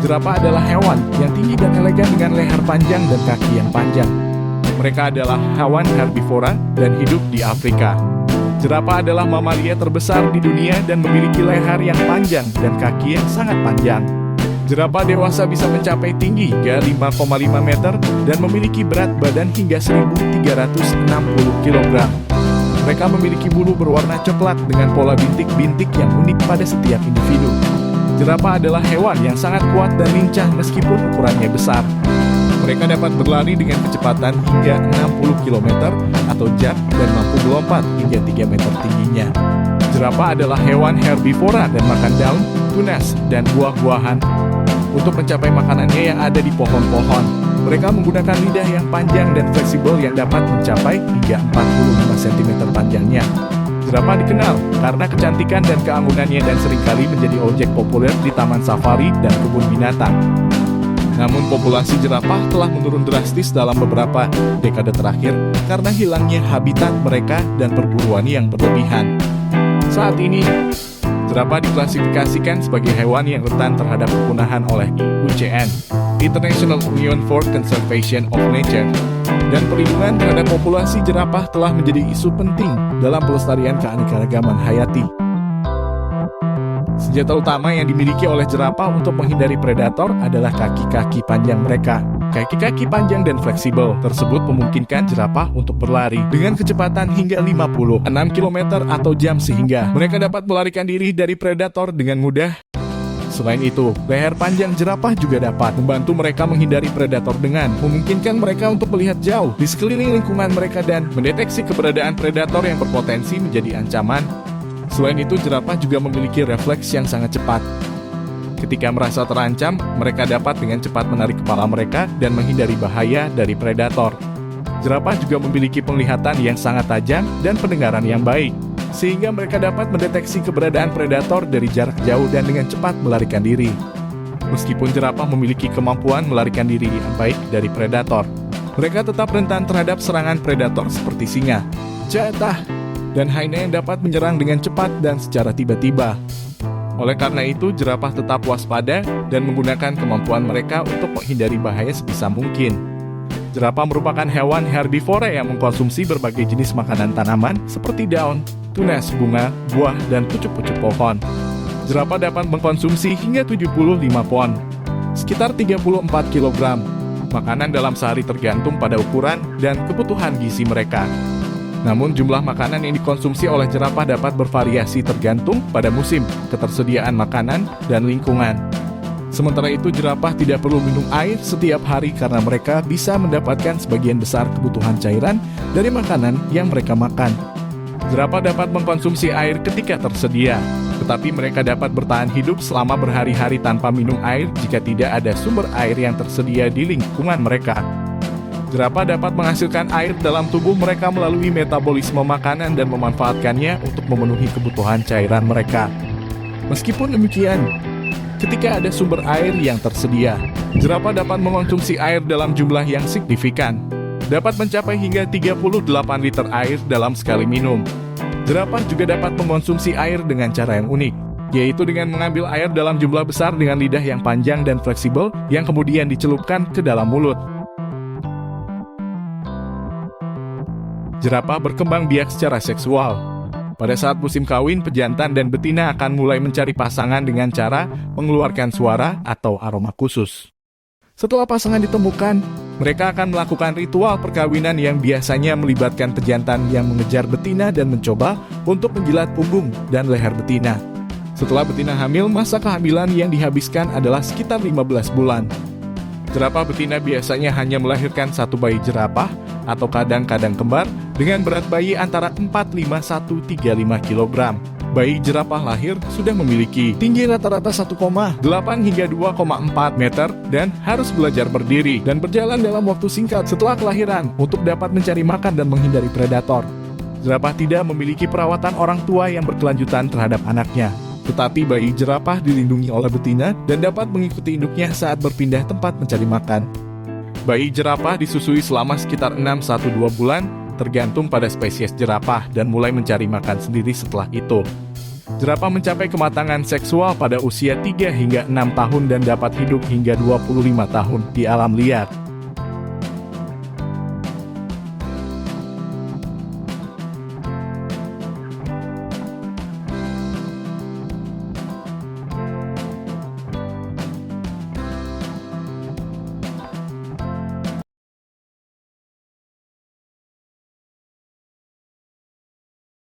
Jerapah adalah hewan yang tinggi dan elegan dengan leher panjang dan kaki yang panjang. Mereka adalah hewan herbivora dan hidup di Afrika. Jerapah adalah mamalia terbesar di dunia dan memiliki leher yang panjang dan kaki yang sangat panjang. Jerapah dewasa bisa mencapai tinggi hingga 5,5 meter dan memiliki berat badan hingga 1.360 kg. Mereka memiliki bulu berwarna coklat dengan pola bintik-bintik yang unik pada setiap individu. Jerapah adalah hewan yang sangat kuat dan lincah meskipun ukurannya besar. Mereka dapat berlari dengan kecepatan hingga 60 km atau jam dan mampu melompat hingga 3 meter tingginya. Jerapah adalah hewan herbivora dan makan daun, tunas, dan buah-buahan. Untuk mencapai makanannya yang ada di pohon-pohon, mereka menggunakan lidah yang panjang dan fleksibel yang dapat mencapai hingga 45 cm panjangnya. Jerapah dikenal karena kecantikan dan keanggunannya dan seringkali menjadi objek populer di taman safari dan kebun binatang. Namun populasi jerapah telah menurun drastis dalam beberapa dekade terakhir karena hilangnya habitat mereka dan perburuan yang berlebihan. Saat ini, jerapah diklasifikasikan sebagai hewan yang rentan terhadap kepunahan oleh IUCN, International Union for Conservation of Nature, dan perlindungan terhadap populasi jerapah telah menjadi isu penting dalam pelestarian keanekaragaman hayati. Senjata utama yang dimiliki oleh jerapah untuk menghindari predator adalah kaki-kaki panjang mereka. Kaki-kaki panjang dan fleksibel tersebut memungkinkan jerapah untuk berlari dengan kecepatan hingga 56 km atau jam sehingga mereka dapat melarikan diri dari predator dengan mudah. Selain itu, leher panjang jerapah juga dapat membantu mereka menghindari predator dengan memungkinkan mereka untuk melihat jauh di sekeliling lingkungan mereka dan mendeteksi keberadaan predator yang berpotensi menjadi ancaman. Selain itu, jerapah juga memiliki refleks yang sangat cepat. Ketika merasa terancam, mereka dapat dengan cepat menarik kepala mereka dan menghindari bahaya dari predator. Jerapah juga memiliki penglihatan yang sangat tajam dan pendengaran yang baik, sehingga mereka dapat mendeteksi keberadaan predator dari jarak jauh dan dengan cepat melarikan diri. Meskipun jerapah memiliki kemampuan melarikan diri yang baik dari predator, mereka tetap rentan terhadap serangan predator seperti singa, jerapah, dan hyena yang dapat menyerang dengan cepat dan secara tiba-tiba. Oleh karena itu, jerapah tetap waspada dan menggunakan kemampuan mereka untuk menghindari bahaya sebisa mungkin. Jerapah merupakan hewan herbivora yang mengkonsumsi berbagai jenis makanan tanaman seperti daun, tunas, bunga, buah, dan pucuk-pucuk pohon. Jerapah dapat mengkonsumsi hingga 75 pon, sekitar 34 kg, makanan dalam sehari tergantung pada ukuran dan kebutuhan gizi mereka. Namun jumlah makanan yang dikonsumsi oleh jerapah dapat bervariasi tergantung pada musim, ketersediaan makanan, dan lingkungan. Sementara itu, jerapah tidak perlu minum air setiap hari karena mereka bisa mendapatkan sebagian besar kebutuhan cairan dari makanan yang mereka makan. Jerapah dapat mengkonsumsi air ketika tersedia, tetapi mereka dapat bertahan hidup selama berhari-hari tanpa minum air jika tidak ada sumber air yang tersedia di lingkungan mereka. Jerapah dapat menghasilkan air dalam tubuh mereka melalui metabolisme makanan dan memanfaatkannya untuk memenuhi kebutuhan cairan mereka. Meskipun demikian, ketika ada sumber air yang tersedia, jerapah dapat mengonsumsi air dalam jumlah yang signifikan, dapat mencapai hingga 38 liter air dalam sekali minum. Jerapah juga dapat mengonsumsi air dengan cara yang unik, yaitu dengan mengambil air dalam jumlah besar dengan lidah yang panjang dan fleksibel yang kemudian dicelupkan ke dalam mulut. Jerapah berkembang biak secara seksual. Pada saat musim kawin, pejantan dan betina akan mulai mencari pasangan dengan cara mengeluarkan suara atau aroma khusus. Setelah pasangan ditemukan, mereka akan melakukan ritual perkawinan yang biasanya melibatkan pejantan yang mengejar betina dan mencoba untuk menjilat punggung dan leher betina. Setelah betina hamil, masa kehamilan yang dihabiskan adalah sekitar 15 bulan. Jerapah betina biasanya hanya melahirkan satu bayi jerapah atau kadang-kadang kembar dengan berat bayi antara 451-35 kg. Bayi jerapah lahir sudah memiliki tinggi rata-rata 1,8 hingga 2,4 meter dan harus belajar berdiri dan berjalan dalam waktu singkat setelah kelahiran untuk dapat mencari makan dan menghindari predator. Jerapah tidak memiliki perawatan orang tua yang berkelanjutan terhadap anaknya. Tetapi bayi jerapah dilindungi oleh betina dan dapat mengikuti induknya saat berpindah tempat mencari makan. Bayi jerapah disusui selama sekitar 6-2 bulan, tergantung pada spesies jerapah dan mulai mencari makan sendiri setelah itu. Jerapah mencapai kematangan seksual pada usia 3 hingga 6 tahun dan dapat hidup hingga 25 tahun di alam liar.